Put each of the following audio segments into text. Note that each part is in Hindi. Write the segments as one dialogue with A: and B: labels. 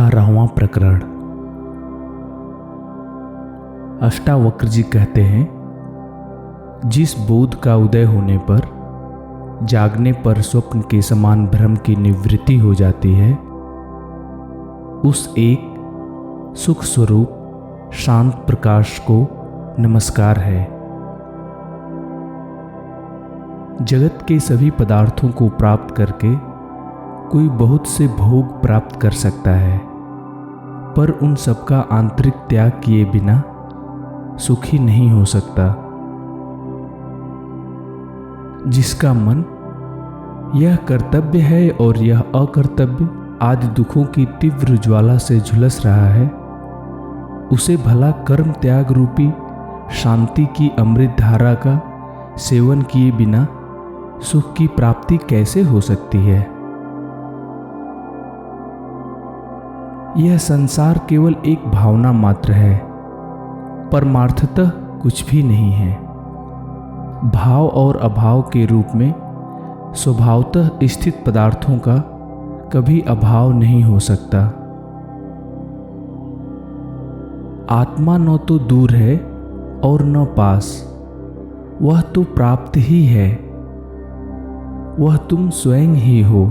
A: 18वां प्रकरण। अष्टावक्र जी कहते हैं, जिस बोध का उदय होने पर जागने पर स्वप्न के समान भ्रम की निवृत्ति हो जाती है, उस एक सुख स्वरूप शांत प्रकाश को नमस्कार है। जगत के सभी पदार्थों को प्राप्त करके कोई बहुत से भोग प्राप्त कर सकता है, पर उन सबका आंतरिक त्याग किए बिना सुखी नहीं हो सकता। जिसका मन यह कर्तव्य है और यह अकर्तव्य आदि दुखों की तीव्र ज्वाला से झुलस रहा है, उसे भला कर्म त्याग रूपी शांति की अमृत धारा का सेवन किए बिना सुख की प्राप्ति कैसे हो सकती है। यह संसार केवल एक भावना मात्र है, परमार्थतः कुछ भी नहीं है। भाव और अभाव के रूप में स्वभावतः स्थित पदार्थों का कभी अभाव नहीं हो सकता। आत्मा न तो दूर है और न पास, वह तो प्राप्त ही है। वह तुम स्वयं ही हो,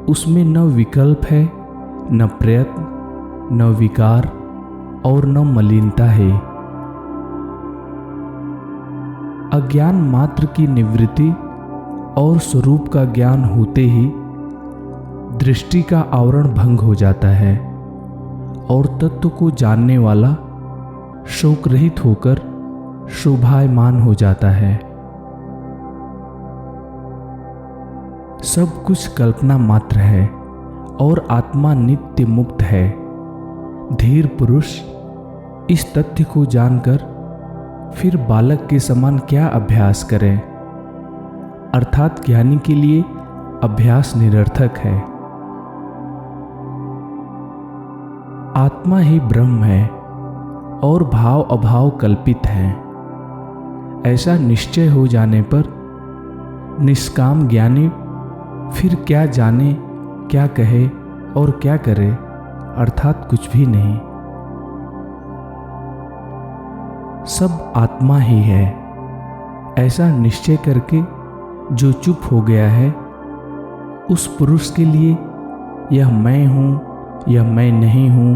A: उसमें न विकल्प है, न प्रयत्न, न विकार और न मलिनता है। अज्ञान मात्र की निवृत्ति और स्वरूप का ज्ञान होते ही दृष्टि का आवरण भंग हो जाता है और तत्व को जानने वाला शोक रहित होकर शोभायमान हो जाता है। सब कुछ कल्पना मात्र है और आत्मा नित्य मुक्त है। धीर पुरुष इस तथ्य को जानकर फिर बालक के समान क्या अभ्यास करे, अर्थात ज्ञानी के लिए अभ्यास निरर्थक है। आत्मा ही ब्रह्म है और भाव अभाव कल्पित है। ऐसा निश्चय हो जाने पर निष्काम ज्ञानी फिर क्या जाने, क्या कहे और क्या करे, अर्थात कुछ भी नहीं। सब आत्मा ही है, ऐसा निश्चय करके जो चुप हो गया है, उस पुरुष के लिए यह मैं हूं, यह मैं नहीं हूं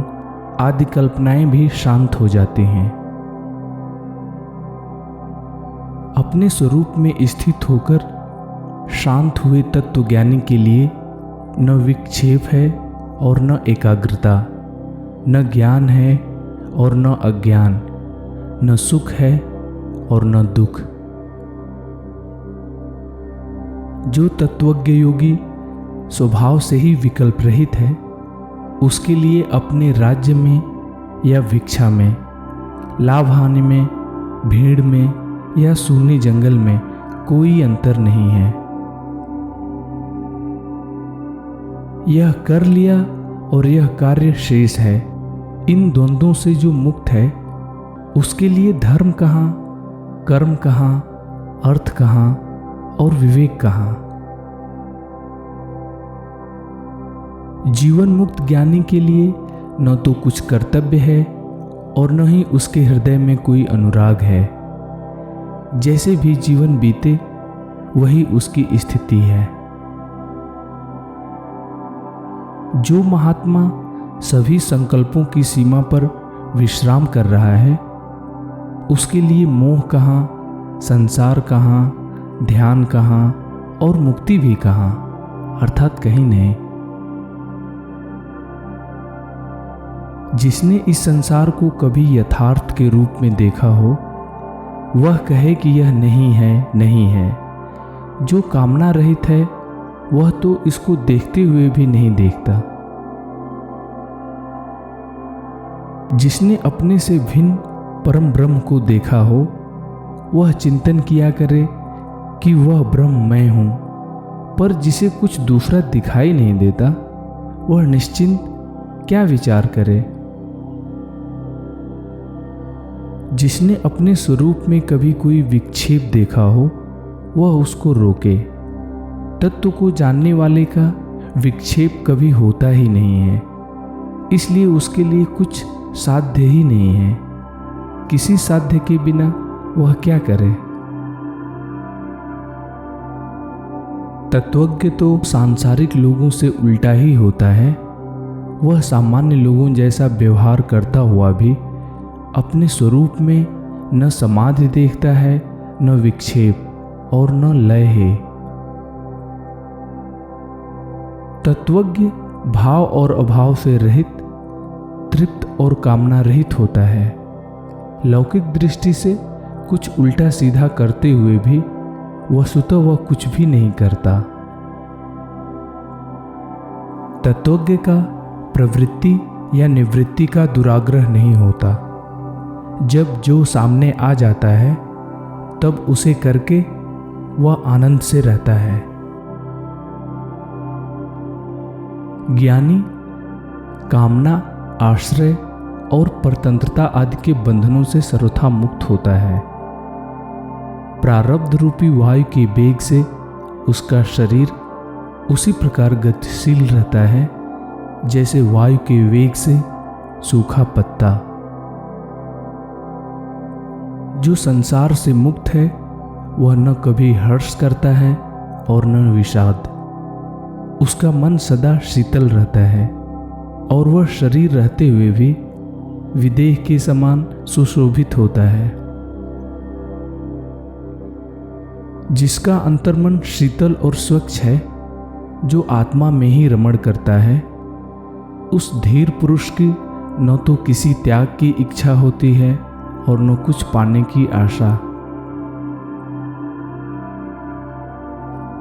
A: आदि कल्पनाएं भी शांत हो जाती हैं। अपने स्वरूप में स्थित होकर शांत हुए तत्वज्ञानी के लिए न विक्षेप है और न एकाग्रता, न ज्ञान है और न अज्ञान, न सुख है और न दुख। जो तत्वज्ञ योगी स्वभाव से ही विकल्प रहित है, उसके लिए अपने राज्य में या भिक्षा में, लाभ हानि में, भीड़ में या सूने जंगल में कोई अंतर नहीं है। यह कर लिया और यह कार्य शेष है। इन द्वंद्वों से जो मुक्त है, उसके लिए धर्म कहाँ, कर्म कहाँ, अर्थ कहाँ और विवेक कहाँ। जीवन मुक्त ज्ञानी के लिए न तो कुछ कर्तव्य है और न ही उसके हृदय में कोई अनुराग है। जैसे भी जीवन बीते वही उसकी स्थिति है। जो महात्मा सभी संकल्पों की सीमा पर विश्राम कर रहा है, उसके लिए मोह कहाँ, संसार कहाँ, ध्यान कहाँ और मुक्ति भी कहाँ, अर्थात कहीं नहीं। जिसने इस संसार को कभी यथार्थ के रूप में देखा हो, वह कहे कि यह नहीं है, नहीं है। जो कामना रहित है, वह तो इसको देखते हुए भी नहीं देखता। जिसने अपने से भिन्न परम ब्रह्म को देखा हो, वह चिंतन किया करे कि वह ब्रह्म मैं हूं। पर जिसे कुछ दूसरा दिखाई नहीं देता, वह निश्चिंत क्या विचार करे। जिसने अपने स्वरूप में कभी कोई विक्षेप देखा हो, वह उसको रोके। तत्व को जानने वाले का विक्षेप कभी होता ही नहीं है। इसलिए उसके लिए कुछ साध्य ही नहीं है। किसी साध्य के बिना वह क्या करे। तत्वज्ञ तो सांसारिक लोगों से उल्टा ही होता है। वह सामान्य लोगों जैसा व्यवहार करता हुआ भी अपने स्वरूप में न समाधि देखता है, न विक्षेप और न लय है। तत्वज्ञ भाव और अभाव से रहित, तृप्त और कामना रहित होता है। लौकिक दृष्टि से कुछ उल्टा सीधा करते हुए भी वस्तुतः वह कुछ भी नहीं करता। तत्वज्ञ का प्रवृत्ति या निवृत्ति का दुराग्रह नहीं होता। जब जो सामने आ जाता है तब उसे करके वह आनंद से रहता है। ज्ञानी कामना, आश्रय और परतंत्रता आदि के बंधनों से सर्वथा मुक्त होता है। प्रारब्ध रूपी वायु के वेग से उसका शरीर उसी प्रकार गतिशील रहता है जैसे वायु के वेग से सूखा पत्ता। जो संसार से मुक्त है वह न कभी हर्ष करता है और न विषाद। उसका मन सदा शीतल रहता है और वह शरीर रहते हुए भी विदेह के समान सुशोभित होता है। जिसका अंतर्मन शीतल और स्वच्छ है, जो आत्मा में ही रमण करता है, उस धीर पुरुष की न तो किसी त्याग की इच्छा होती है और न कुछ पाने की आशा।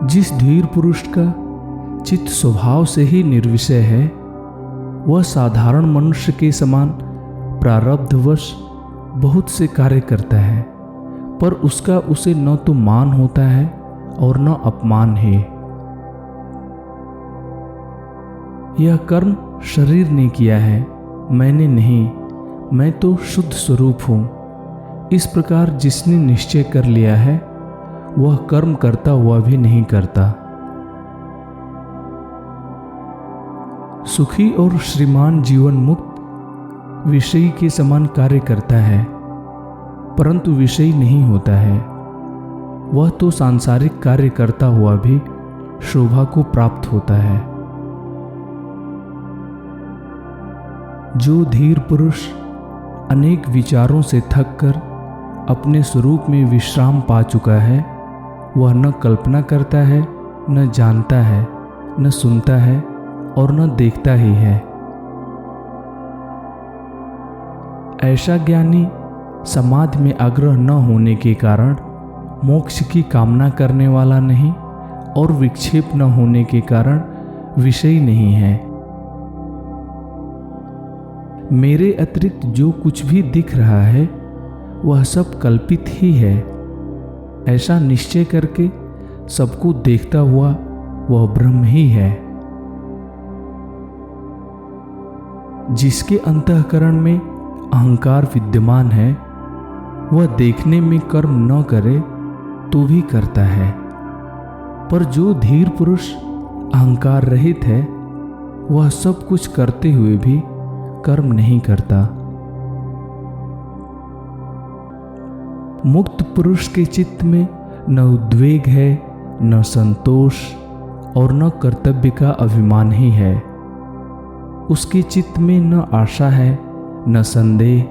A: जिस धीर पुरुष का चित्त स्वभाव से ही निर्विषय है, वह साधारण मनुष्य के समान प्रारब्धवश बहुत से कार्य करता है, पर उसका उसे न तो मान होता है और न अपमान है। यह कर्म शरीर ने किया है, मैंने नहीं, मैं तो शुद्ध स्वरूप हूं। इस प्रकार जिसने निश्चय कर लिया है वह कर्म करता हुआ भी नहीं करता। सुखी और श्रीमान जीवन मुक्त विषयी के समान कार्य करता है, परंतु विषयी नहीं होता है। वह तो सांसारिक कार्य करता हुआ भी शोभा को प्राप्त होता है। जो धीर पुरुष अनेक विचारों से थक कर अपने स्वरूप में विश्राम पा चुका है, वह न कल्पना करता है, न जानता है, न सुनता है और न देखता ही है। ऐसा ज्ञानी समाधि में आग्रह न होने के कारण मोक्ष की कामना करने वाला नहीं और विक्षेप न होने के कारण विषयी नहीं है। मेरे अतिरिक्त जो कुछ भी दिख रहा है वह सब कल्पित ही है, ऐसा निश्चय करके सबको देखता हुआ वह ब्रह्म ही है। जिसके अंतःकरण में अहंकार विद्यमान है, वह देखने में कर्म न करे तो भी करता है, पर जो धीर पुरुष अहंकार रहित है वह सब कुछ करते हुए भी कर्म नहीं करता। मुक्त पुरुष के चित्त में न उद्वेग है, न संतोष और न कर्तव्य का अभिमान ही है। उसके चित्त में न आशा है, न संदेह।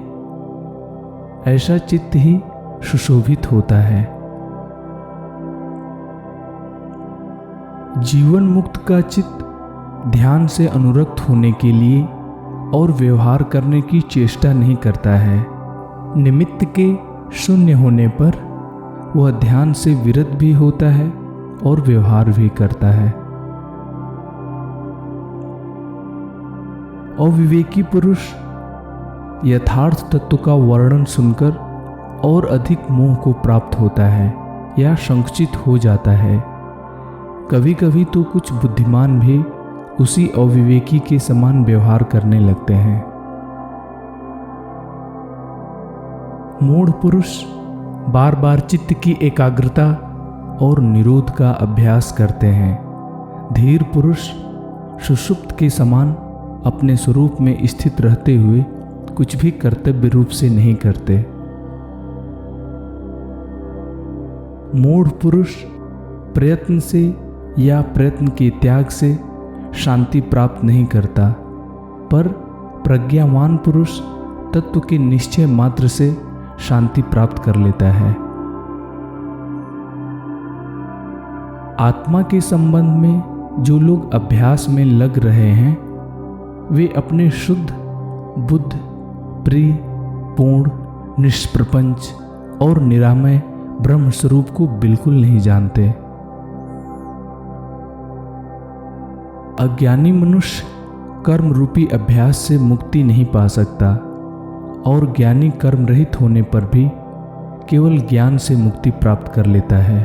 A: ऐसा चित्त ही सुशोभित होता है। जीवन मुक्त का चित्त ध्यान से अनुरक्त होने के लिए और व्यवहार करने की चेष्टा नहीं करता है। निमित्त के शून्य होने पर वह ध्यान से विरत भी होता है और व्यवहार भी करता है। अविवेकी पुरुष यथार्थ तत्व का वर्णन सुनकर और अधिक मोह को प्राप्त होता है या संकुचित हो जाता है। कभी कभी तो कुछ बुद्धिमान भी उसी अविवेकी के समान व्यवहार करने लगते हैं। मूढ़ पुरुष बार बार चित्त की एकाग्रता और निरोध का अभ्यास करते हैं। धीर पुरुष सुषुप्त के समान अपने स्वरूप में स्थित रहते हुए कुछ भी कर्तव्य रूप से नहीं करते। मूढ़ पुरुष प्रयत्न से या प्रयत्न के त्याग से शांति प्राप्त नहीं करता, पर प्रज्ञावान पुरुष तत्व के निश्चय मात्र से शांति प्राप्त कर लेता है। आत्मा के संबंध में जो लोग अभ्यास में लग रहे हैं, वे अपने शुद्ध, बुद्ध, प्रिय, पूर्ण, निष्प्रपंच और निरामय ब्रह्म स्वरूप को बिल्कुल नहीं जानते। अज्ञानी मनुष्य कर्म रूपी अभ्यास से मुक्ति नहीं पा सकता और ज्ञानी कर्म रहित होने पर भी केवल ज्ञान से मुक्ति प्राप्त कर लेता है।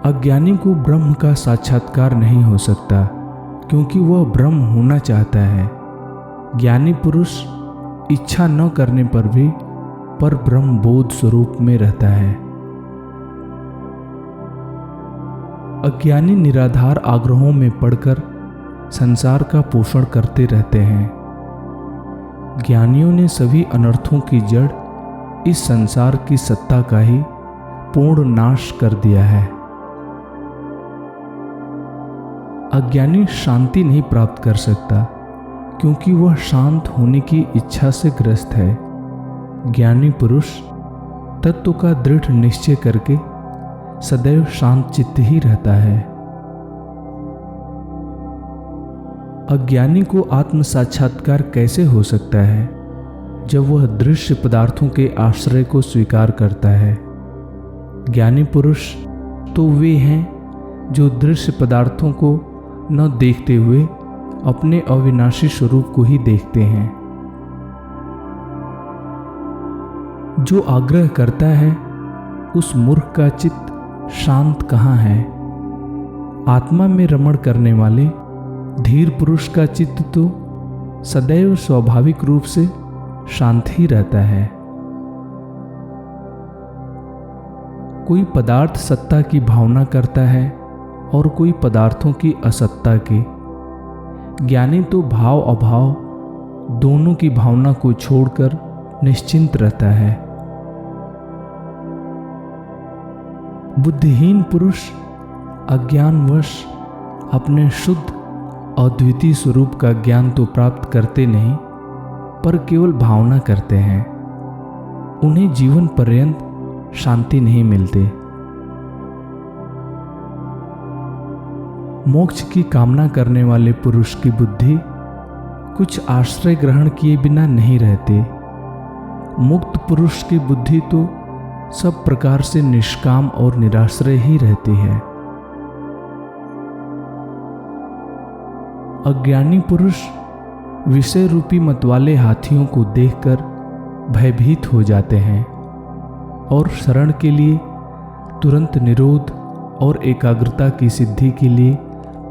A: अज्ञानी को ब्रह्म का साक्षात्कार नहीं हो सकता क्योंकि वह ब्रह्म होना चाहता है। ज्ञानी पुरुष इच्छा न करने पर भी पर ब्रह्म बोध स्वरूप में रहता है। अज्ञानी निराधार आग्रहों में पड़कर संसार का पोषण करते रहते हैं। ज्ञानियों ने सभी अनर्थों की जड़ इस संसार की सत्ता का ही पूर्ण नाश कर दिया है। अज्ञानी शांति नहीं प्राप्त कर सकता क्योंकि वह शांत होने की इच्छा से ग्रस्त है। ज्ञानी पुरुष तत्व का दृढ़ निश्चय करके सदैव शांत चित्त ही रहता है। अज्ञानी को आत्म साक्षात्कार कैसे हो सकता है जब वह दृश्य पदार्थों के आश्रय को स्वीकार करता है। ज्ञानी पुरुष तो वे हैं जो दृश्य पदार्थों को न देखते हुए अपने अविनाशी स्वरूप को ही देखते हैं। जो आग्रह करता है उस मूर्ख का चित्त शांत कहाँ है। आत्मा में रमण करने वाले धीर पुरुष का चित्त तो सदैव स्वाभाविक रूप से शांत ही रहता है। कोई पदार्थ सत्ता की भावना करता है और कोई पदार्थों की असत्ता की। ज्ञानी तो भाव अभाव दोनों की भावना को छोड़कर निश्चिंत रहता है। बुद्धिहीन पुरुष अज्ञानवश अपने शुद्ध अद्वितीय स्वरूप का ज्ञान तो प्राप्त करते नहीं, पर केवल भावना करते हैं। उन्हें जीवन पर्यंत शांति नहीं मिलती। मोक्ष की कामना करने वाले पुरुष की बुद्धि कुछ आश्रय ग्रहण किए बिना नहीं रहती। मुक्त पुरुष की बुद्धि तो सब प्रकार से निष्काम और निराश्रय ही रहती है। अज्ञानी पुरुष विषय रूपी मतवाले हाथियों को देखकर भयभीत हो जाते हैं और शरण के लिए तुरंत निरोध और एकाग्रता की सिद्धि के लिए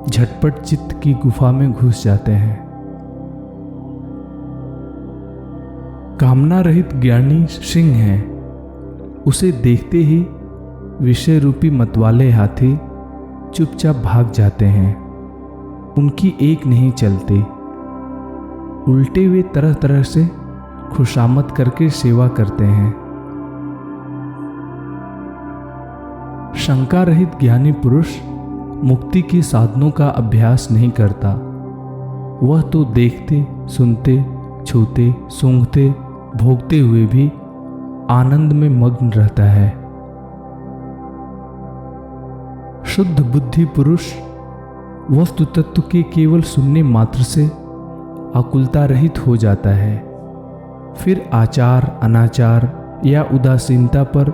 A: झटपट चित्त की गुफा में घुस जाते हैं। कामना रहित ज्ञानी सिंह है। उसे देखते ही विषय रूपी मतवाले हाथी चुपचाप भाग जाते हैं। उनकी एक नहीं चलती, उल्टे वे तरह तरह से खुशामद करके सेवा करते हैं। शंका रहित ज्ञानी पुरुष मुक्ति के साधनों का अभ्यास नहीं करता। वह तो देखते, सुनते, छूते, सूंघते, भोगते हुए भी आनंद में मग्न रहता है। शुद्ध बुद्धि पुरुष वस्तु तत्व के केवल सुनने मात्र से आकुलता रहित हो जाता है। फिर आचार, अनाचार या उदासीनता पर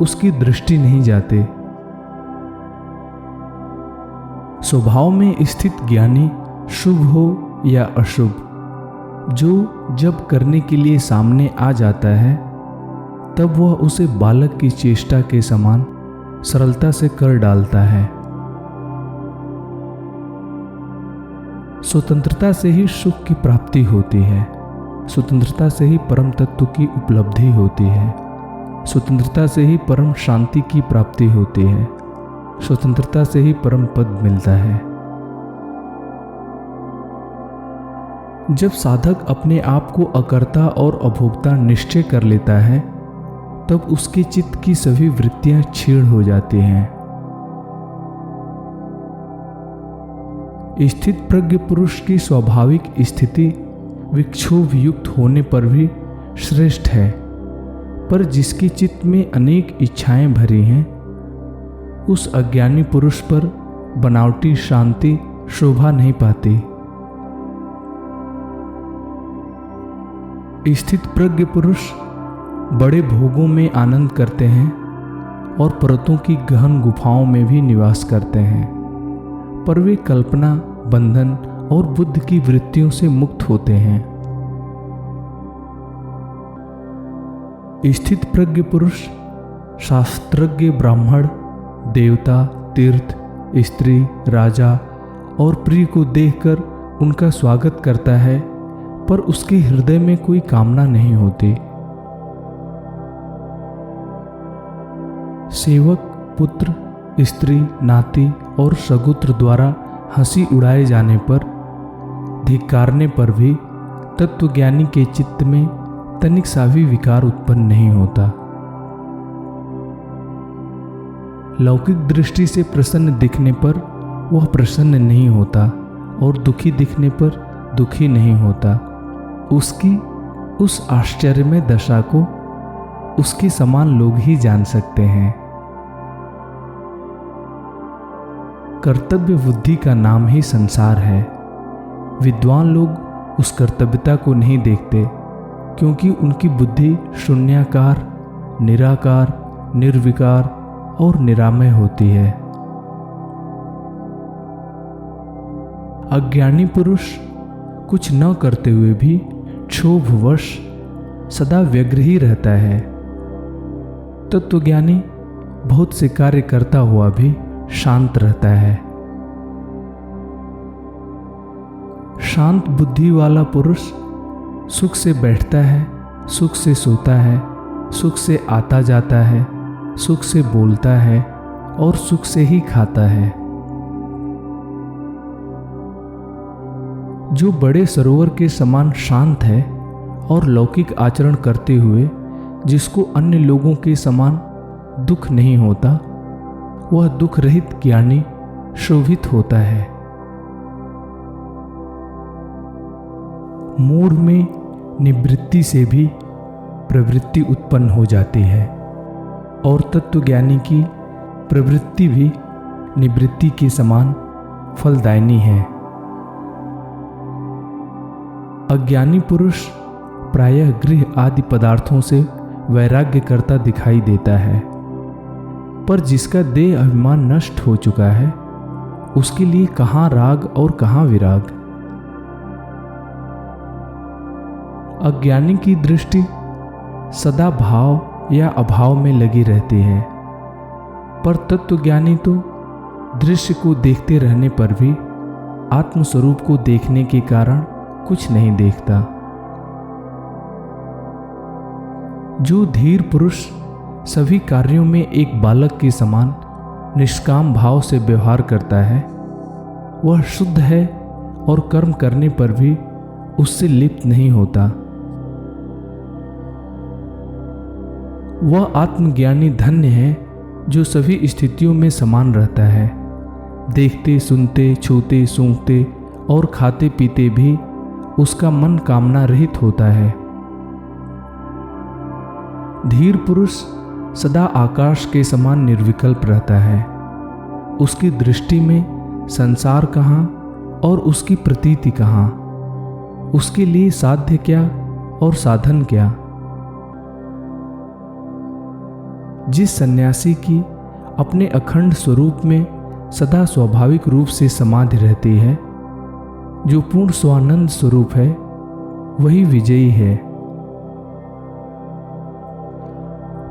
A: उसकी दृष्टि नहीं जाती। स्वभाव में स्थित ज्ञानी शुभ हो या अशुभ, जो जब करने के लिए सामने आ जाता है तब वह उसे बालक की चेष्टा के समान सरलता से कर डालता है। स्वतंत्रता से ही सुख की प्राप्ति होती है। स्वतंत्रता से ही परम तत्व की उपलब्धि होती है। स्वतंत्रता से ही परम शांति की प्राप्ति होती है। स्वतंत्रता से ही परम पद मिलता है। जब साधक अपने आप को अकर्ता और अभोक्ता निश्चय कर लेता है, तब उसके चित्त की सभी वृत्तियां क्षीण हो जाती हैं। स्थित प्रज्ञ पुरुष की स्वाभाविक स्थिति विक्षोभ युक्त होने पर भी श्रेष्ठ है, पर जिसके चित्त में अनेक इच्छाएं भरी हैं, उस अज्ञानी पुरुष पर बनावटी शांति शोभा नहीं पाती। स्थित प्रज्ञ पुरुष बड़े भोगों में आनंद करते हैं और परतों की गहन गुफाओं में भी निवास करते हैं, पर वे कल्पना, बंधन और बुद्ध की वृत्तियों से मुक्त होते हैं। स्थित प्रज्ञ पुरुष शास्त्रज्ञ ब्राह्मण, देवता, तीर्थ, स्त्री, राजा और प्रिय को देखकर उनका स्वागत करता है, पर उसके हृदय में कोई कामना नहीं होती। सेवक, पुत्र, स्त्री, नाती और सगुत्र द्वारा हंसी उड़ाए जाने पर, धिक्कारने पर भी तत्वज्ञानी के चित्त में तनिक सा भी विकार उत्पन्न नहीं होता। लौकिक दृष्टि से प्रसन्न दिखने पर वह प्रसन्न नहीं होता और दुखी दिखने पर दुखी नहीं होता। उसकी उस आश्चर्यमय दशा को उसके समान लोग ही जान सकते हैं। कर्तव्य बुद्धि का नाम ही संसार है। विद्वान लोग उस कर्तव्यता को नहीं देखते, क्योंकि उनकी बुद्धि शून्याकार, निराकार, निर्विकार और निरामय होती है। अज्ञानी पुरुष कुछ न करते हुए भी क्षोभवश सदा व्यग्र ही रहता है। तत्वज्ञानी बहुत से कार्य करता हुआ भी शांत रहता है। शांत बुद्धि वाला पुरुष सुख से बैठता है, सुख से सोता है, सुख से आता जाता है, सुख से बोलता है और सुख से ही खाता है। जो बड़े सरोवर के समान शांत है और लौकिक आचरण करते हुए जिसको अन्य लोगों के समान दुख नहीं होता, वह दुख रहित ज्ञानी शोभित होता है। मूढ़ में निवृत्ति से भी प्रवृत्ति उत्पन्न हो जाती है और तत्वज्ञानी की प्रवृत्ति भी निवृत्ति के समान फलदायिनी है। अज्ञानी पुरुष प्रायः गृह आदि पदार्थों से वैराग्य करता दिखाई देता है, पर जिसका देह अभिमान नष्ट हो चुका है, उसके लिए कहाँ राग और कहाँ विराग। अज्ञानी की दृष्टि सदा भाव या अभाव में लगी रहती है, पर तत्वज्ञानी तो दृश्य को देखते रहने पर भी आत्मस्वरूप को देखने के कारण कुछ नहीं देखता। जो धीर पुरुष सभी कार्यों में एक बालक के समान निष्काम भाव से व्यवहार करता है, वह शुद्ध है और कर्म करने पर भी उससे लिप्त नहीं होता। वह आत्मज्ञानी धन्य है जो सभी स्थितियों में समान रहता है। देखते, सुनते, छूते, सूंघते और खाते पीते भी उसका मन कामना रहित होता है। धीर पुरुष सदा आकाश के समान निर्विकल्प रहता है। उसकी दृष्टि में संसार कहाँ और उसकी प्रतीति कहाँ, उसके लिए साध्य क्या और साधन क्या। जिस सन्यासी की अपने अखंड स्वरूप में सदा स्वाभाविक रूप से समाधि रहती है, जो पूर्ण स्वानंद स्वरूप है, वही विजयी है।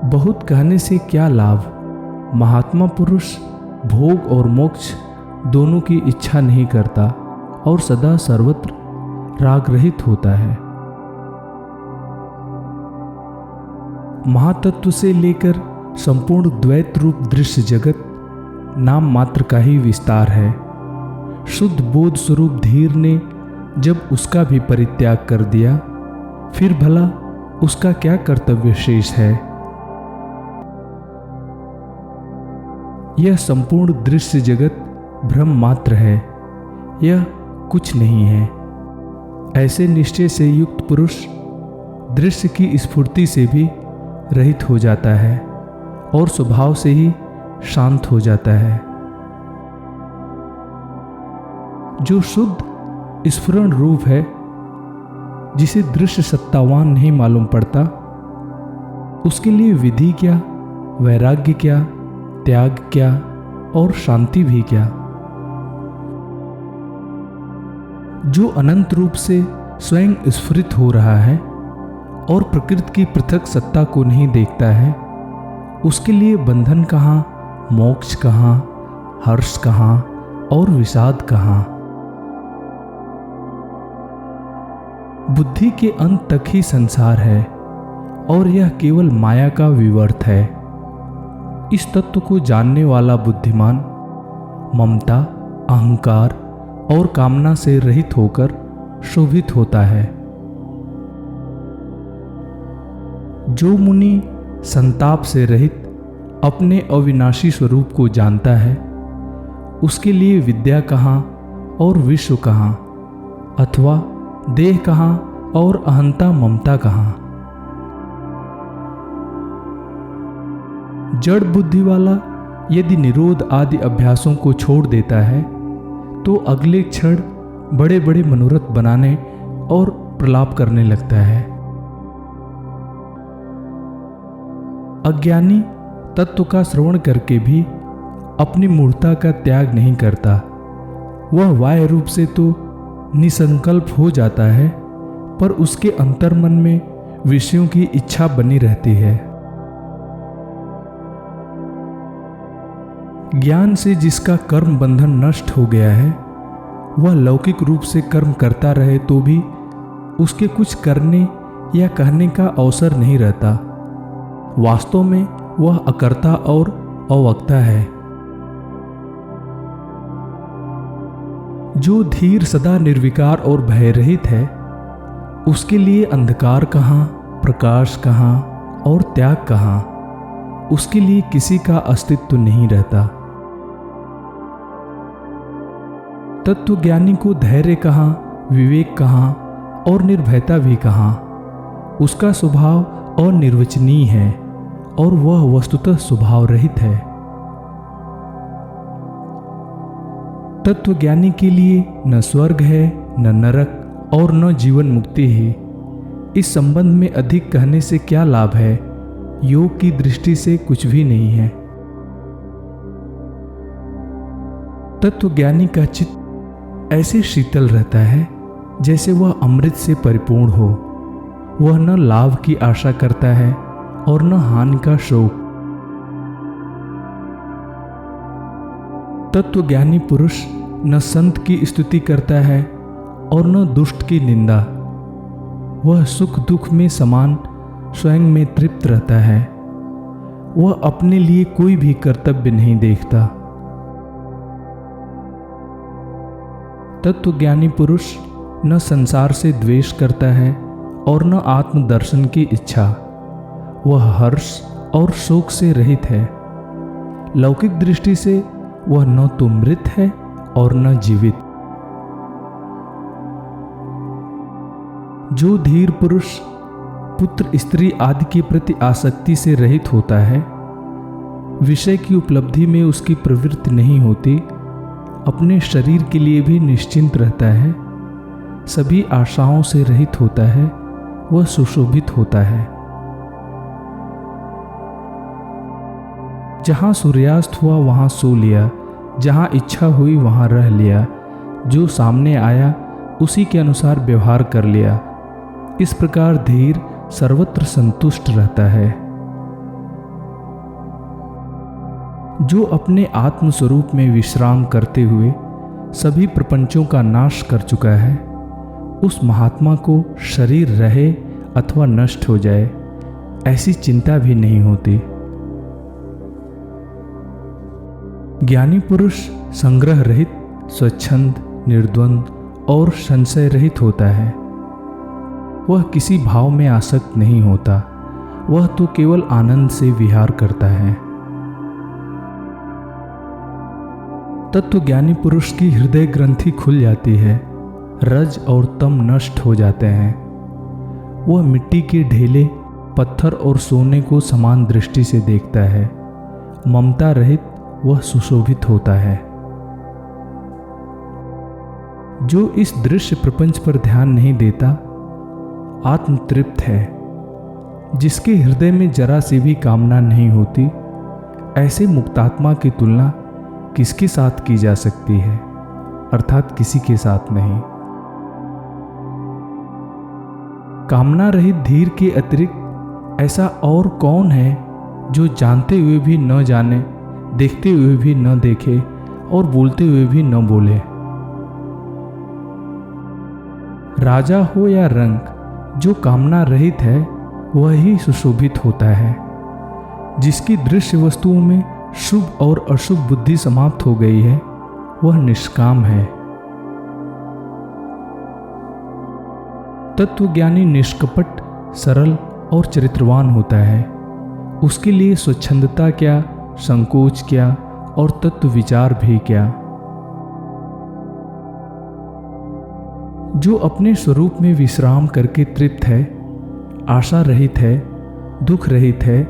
A: बहुत कहने से क्या लाभ। महात्मा पुरुष भोग और मोक्ष दोनों की इच्छा नहीं करता और सदा सर्वत्र राग रहित होता है। महातत्व से लेकर संपूर्ण द्वैत रूप दृश्य जगत नाम मात्र का ही विस्तार है। शुद्ध बोध स्वरूप धीर ने जब उसका भी परित्याग कर दिया, फिर भला उसका क्या कर्तव्य शेष है? यह संपूर्ण दृश्य जगत भ्रम मात्र है, यह कुछ नहीं है। ऐसे निश्चय से युक्त पुरुष दृश्य की स्फूर्ति से भी रहित हो जाता है और स्वभाव से ही शांत हो जाता है। जो शुद्ध स्फुरण रूप है, जिसे दृश्य सत्तावान नहीं मालूम पड़ता, उसके लिए विधि क्या, वैराग्य क्या, त्याग क्या और शांति भी क्या। जो अनंत रूप से स्वयं स्फुरित हो रहा है और प्रकृति की पृथक सत्ता को नहीं देखता है, उसके लिए बंधन कहाँ, मोक्ष कहाँ, हर्ष कहाँ और विषाद कहाँ। बुद्धि के अंत तक ही संसार है और यह केवल माया का विवर्त है। इस तत्व को जानने वाला बुद्धिमान ममता, अहंकार और कामना से रहित होकर शोभित होता है। जो मुनि संताप से रहित अपने अविनाशी स्वरूप को जानता है, उसके लिए विद्या कहाँ और विश्व कहाँ, अथवा देह कहाँ और अहंता ममता कहाँ। जड़ बुद्धि वाला यदि निरोध आदि अभ्यासों को छोड़ देता है, तो अगले क्षण बड़े बड़े मनोरथ बनाने और प्रलाप करने लगता है। अज्ञानी तत्व का श्रवण करके भी अपनी मूर्खता का त्याग नहीं करता। वह बाह्य रूप से तो निसंकल्प हो जाता है, पर उसके अंतर्मन में विषयों की इच्छा बनी रहती है। ज्ञान से जिसका कर्म बंधन नष्ट हो गया है, वह लौकिक रूप से कर्म करता रहे तो भी उसके कुछ करने या कहने का अवसर नहीं रहता। वास्तव में वह अकर्ता और अवक्ता है। जो धीर सदा निर्विकार और भयरहित है, उसके लिए अंधकार कहाँ, प्रकाश कहाँ और त्याग कहाँ। उसके लिए किसी का अस्तित्व नहीं रहता। तत्वज्ञानी को धैर्य कहाँ, विवेक कहाँ और निर्भयता भी कहाँ। उसका स्वभाव अनिर्वचनीय है और वह वस्तुतः स्वभाव रहित है। तत्वज्ञानी के लिए न स्वर्ग है, न नरक और न जीवन मुक्ति है। इस संबंध में अधिक कहने से क्या लाभ है? योग की दृष्टि से कुछ भी नहीं है। तत्वज्ञानी का चित्त ऐसे शीतल रहता है जैसे वह अमृत से परिपूर्ण हो। वह न लाभ की आशा करता है और न हानि का शोक। तत्वज्ञानी पुरुष न संत की स्तुति करता है और न दुष्ट की निंदा। वह सुख दुख में समान स्वयं में तृप्त रहता है। वह अपने लिए कोई भी कर्तव्य नहीं देखता। तत्वज्ञानी पुरुष न संसार से द्वेष करता है और न आत्मदर्शन की इच्छा। वह हर्ष और शोक से रहित है। लौकिक दृष्टि से वह न तो मृत है और न जीवित। जो धीर पुरुष पुत्र स्त्री आदि के प्रति आसक्ति से रहित होता है, विषय की उपलब्धि में उसकी प्रवृत्ति नहीं होती, अपने शरीर के लिए भी निश्चिंत रहता है, सभी आशाओं से रहित होता है, वह सुशोभित होता है। जहाँ सूर्यास्त हुआ वहाँ सो लिया, जहाँ इच्छा हुई वहाँ रह लिया, जो सामने आया उसी के अनुसार व्यवहार कर लिया। इस प्रकार धीर सर्वत्र संतुष्ट रहता है। जो अपने आत्म स्वरूप में विश्राम करते हुए सभी प्रपंचों का नाश कर चुका है, उस महात्मा को शरीर रहे अथवा नष्ट हो जाए ऐसी चिंता भी नहीं होती। ज्ञानी पुरुष संग्रह रहित, स्वच्छंद, निर्द्वंद और संशय रहित होता है। वह किसी भाव में आसक्त नहीं होता, वह तो केवल आनंद से विहार करता है। तत्वज्ञानी पुरुष की हृदय ग्रंथि खुल जाती है, रज और तम नष्ट हो जाते हैं। वह मिट्टी के ढेले, पत्थर और सोने को समान दृष्टि से देखता है। ममता रहित वह सुशोभित होता है। जो इस दृश्य प्रपंच पर ध्यान नहीं देता आत्मतृप्त है। जिसके हृदय में जरा सी भी कामना नहीं होती, ऐसे मुक्तात्मा की तुलना किसके साथ की जा सकती है, अर्थात किसी के साथ नहीं। कामना रहित धीर के अतिरिक्त ऐसा और कौन है जो जानते हुए भी न जाने, देखते हुए भी न देखे और बोलते हुए भी न बोले। राजा हो या रंक, जो कामना रहित है वह ही सुशोभित होता है। जिसकी दृश्य वस्तुओं में शुभ और अशुभ बुद्धि समाप्त हो गई है, वह निष्काम है। तत्वज्ञानी निष्कपट, सरल और चरित्रवान होता है। उसके लिए स्वच्छंदता क्या, संकोच क्या और तत्व विचार भी क्या। जो अपने स्वरूप में विश्राम करके तृप्त है, आशा रहित है, दुख रहित है,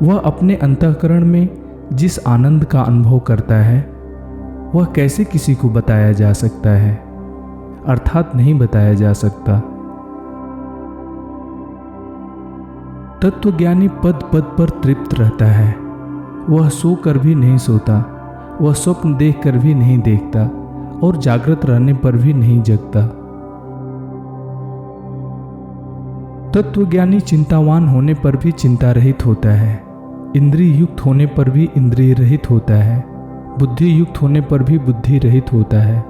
A: वह अपने अंतःकरण में जिस आनंद का अनुभव करता है, वह कैसे किसी को बताया जा सकता है, अर्थात नहीं बताया जा सकता। तत्वज्ञानी पद पद पर तृप्त रहता है। वह सोकर भी नहीं सोता, वह स्वप्न देखकर भी नहीं देखता और जागृत रहने पर भी नहीं जगता। तत्वज्ञानी चिंतावान होने पर भी चिंता रहित होता है, इंद्रिय युक्त होने पर भी इंद्रिय रहित होता है, बुद्धि युक्त होने पर भी बुद्धि रहित होता है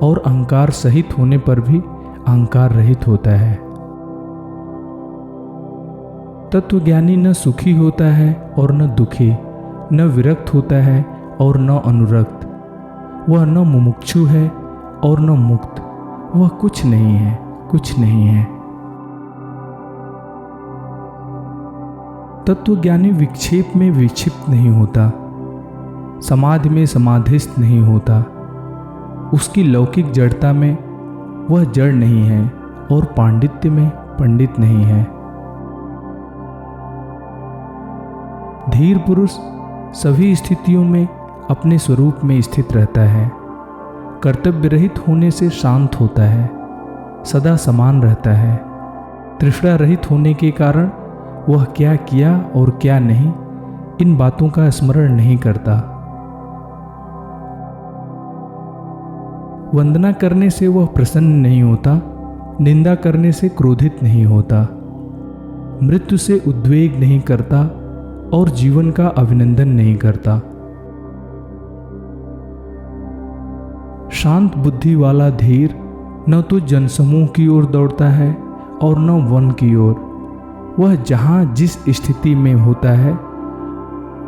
A: और अहंकार सहित होने पर भी अहंकार रहित होता है। तत्वज्ञानी न सुखी होता है और न दुखी, न विरक्त होता है और न अनुरक्त। वह न मुमुक्षु है और न मुक्त। वह कुछ नहीं है, कुछ नहीं है। तत्वज्ञानी विक्षेप में विक्षिप्त नहीं होता, समाधि में समाधिस्थ नहीं होता। उसकी लौकिक जड़ता में वह जड़ नहीं है और पांडित्य में पंडित नहीं है। धीर पुरुष सभी स्थितियों में अपने स्वरूप में स्थित रहता है। कर्तव्य रहित होने से शांत होता है, सदा समान रहता है। तृष्णा रहित होने के कारण वह क्या किया और क्या नहीं, इन बातों का स्मरण नहीं करता। वंदना करने से वह प्रसन्न नहीं होता, निंदा करने से क्रोधित नहीं होता, मृत्यु से उद्वेग नहीं करता और जीवन का अभिनंदन नहीं करता। शांत बुद्धि वाला धीर न तो जनसमूह की ओर दौड़ता है और न वन की ओर। वह जहाँ जिस स्थिति में होता है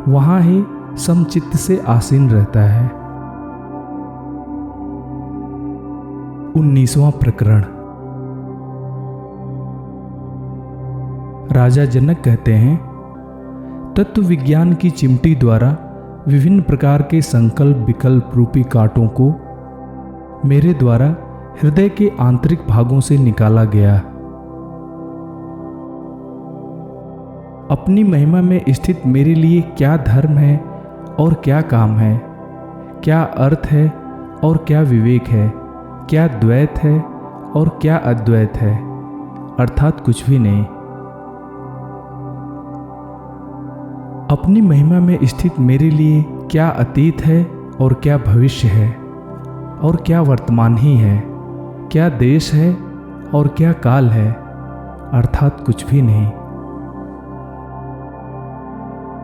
A: वहाँ ही समचित्त से आसीन रहता है। 19वां प्रकरण। राजा जनक कहते हैं, तत्व विज्ञान की चिमटी द्वारा विभिन्न प्रकार के संकल्प विकल्प रूपी कांटों को मेरे द्वारा हृदय के आंतरिक भागों से निकाला गया। अपनी महिमा में स्थित मेरे लिए क्या धर्म है और क्या काम है, क्या अर्थ है और क्या विवेक है, क्या द्वैत है और क्या अद्वैत है, अर्थात कुछ भी नहीं। अपनी महिमा में स्थित मेरे लिए क्या अतीत है और क्या भविष्य है और क्या वर्तमान ही है, क्या देश है और क्या काल है, अर्थात कुछ भी नहीं।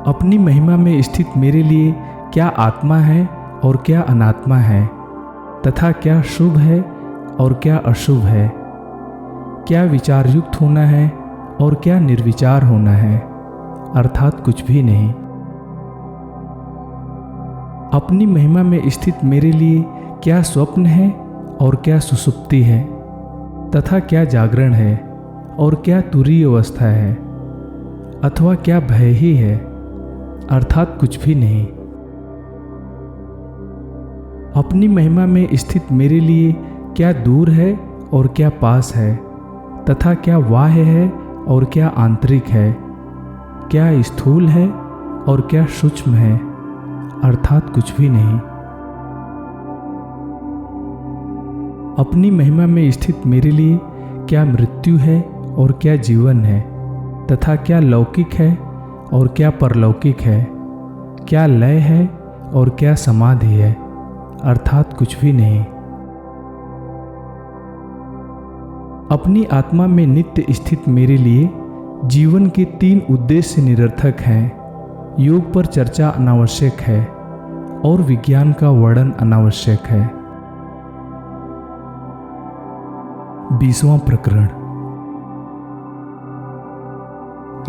A: अपनी महिमा में स्थित मेरे लिए क्या आत्मा है और क्या अनात्मा है, तथा क्या शुभ है और क्या अशुभ है, क्या विचार युक्त होना है और क्या निर्विचार होना है, अर्थात कुछ भी नहीं। अपनी महिमा में स्थित मेरे लिए क्या स्वप्न है और क्या सुषुप्ति है, तथा क्या जागरण है और क्या तुरीय अवस्था है, अथवा क्या भय ही है, अर्थात कुछ भी नहीं। अपनी महिमा में स्थित मेरे लिए क्या दूर है और क्या पास है, तथा क्या बाह्य है और क्या आंतरिक है, क्या स्थूल है और क्या सूक्ष्म है, अर्थात कुछ भी नहीं। अपनी महिमा में स्थित मेरे लिए क्या मृत्यु है और क्या जीवन है, तथा क्या लौकिक है और क्या परलौकिक है, क्या लय है और क्या समाधि है, अर्थात कुछ भी नहीं। अपनी आत्मा में नित्य स्थित मेरे लिए जीवन के 3 उद्देश्य निरर्थक हैं। योग पर चर्चा अनावश्यक है और विज्ञान का वर्णन अनावश्यक है। 20वां प्रकरण।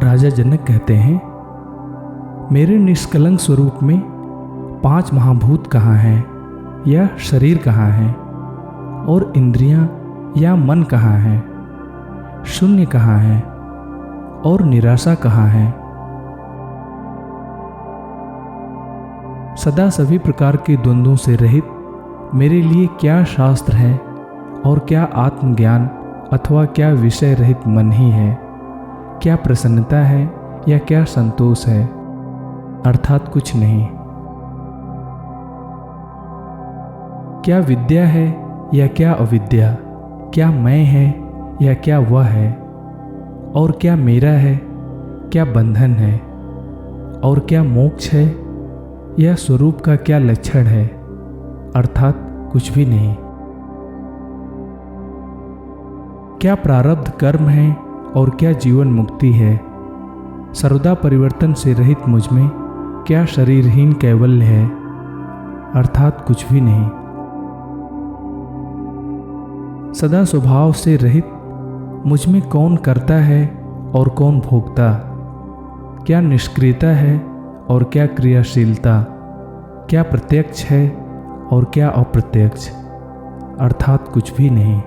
A: राजा जनक कहते हैं, मेरे निष्कलंक स्वरूप में 5 महाभूत कहाँ हैं, या शरीर कहाँ है, और इंद्रियां या मन कहाँ है, शून्य कहाँ है और निराशा कहाँ है। सदा सभी प्रकार के द्वंद्वों से रहित मेरे लिए क्या शास्त्र है और क्या आत्मज्ञान अथवा क्या विषय रहित मन ही है, क्या प्रसन्नता है या क्या संतोष है, अर्थात कुछ नहीं। क्या विद्या है या क्या अविद्या, क्या मैं है या क्या वह है, और क्या मेरा है, क्या बंधन है, और क्या मोक्ष है, या स्वरूप का क्या लक्षण है, अर्थात कुछ भी नहीं। क्या प्रारब्ध कर्म है और क्या जीवन मुक्ति है, सर्वदा परिवर्तन से रहित मुझ में क्या शरीरहीन कैवल्य है, अर्थात कुछ भी नहीं। सदा स्वभाव से रहित मुझ में कौन करता है और कौन भोगता, क्या निष्क्रियता है और क्या क्रियाशीलता, क्या प्रत्यक्ष है और क्या अप्रत्यक्ष, अर्थात कुछ भी नहीं।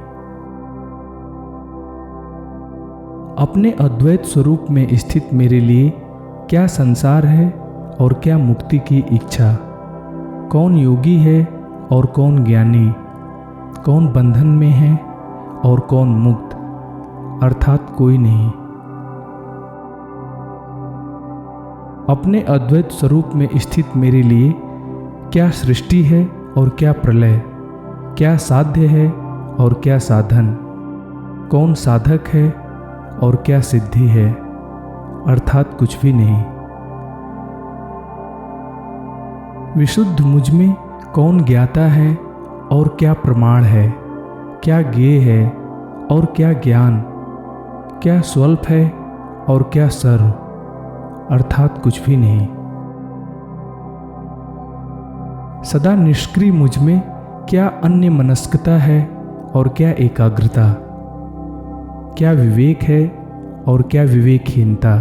A: अपने अद्वैत स्वरूप में स्थित मेरे लिए क्या संसार है और क्या मुक्ति की इच्छा, कौन योगी है और कौन ज्ञानी, कौन बंधन में है और कौन मुक्त, अर्थात कोई नहीं। अपने अद्वैत स्वरूप में स्थित मेरे लिए क्या सृष्टि है और क्या प्रलय, क्या साध्य है और क्या साधन, कौन साधक है और क्या सिद्धि है, अर्थात कुछ भी नहीं। विशुद्ध मुझ में कौन ज्ञाता है और क्या प्रमाण है, क्या ज्ञेय है और क्या ज्ञान, क्या स्वल्प है और क्या सर्व, अर्थात कुछ भी नहीं। सदा निष्क्रिय मुझ में क्या अन्य मनस्कता है और क्या एकाग्रता, क्या विवेक है और क्या विवेकहीनता,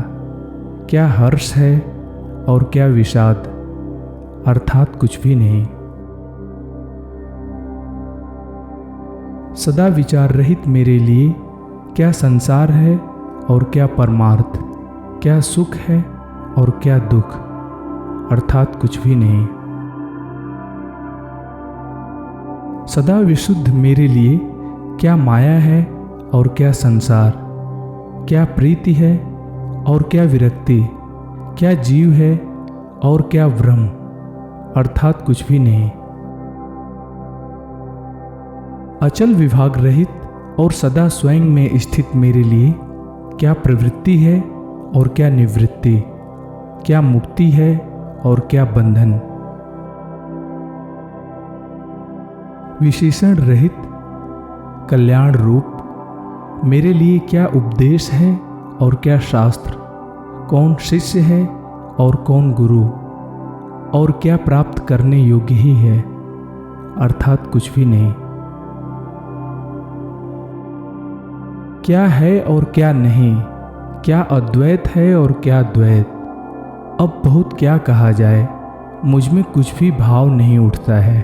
A: क्या हर्ष है और क्या विषाद, अर्थात कुछ भी नहीं। सदा विचार रहित मेरे लिए क्या संसार है और क्या परमार्थ, क्या सुख है और क्या दुख, अर्थात कुछ भी नहीं। सदा विशुद्ध मेरे लिए क्या माया है और क्या संसार, क्या प्रीति है और क्या विरक्ति, क्या जीव है और क्या ब्रह्म, अर्थात कुछ भी नहीं। अचल विभाग रहित और सदा स्वयं में स्थित मेरे लिए क्या प्रवृत्ति है और क्या निवृत्ति, क्या मुक्ति है और क्या बंधन। विशेषण रहित कल्याण रूप मेरे लिए क्या उपदेश है और क्या शास्त्र, कौन शिष्य है और कौन गुरु, और क्या प्राप्त करने योग्य ही है, अर्थात कुछ भी नहीं। क्या है और क्या नहीं, क्या अद्वैत है और क्या द्वैत, अब बहुत क्या कहा जाए, मुझ में कुछ भी भाव नहीं उठता है।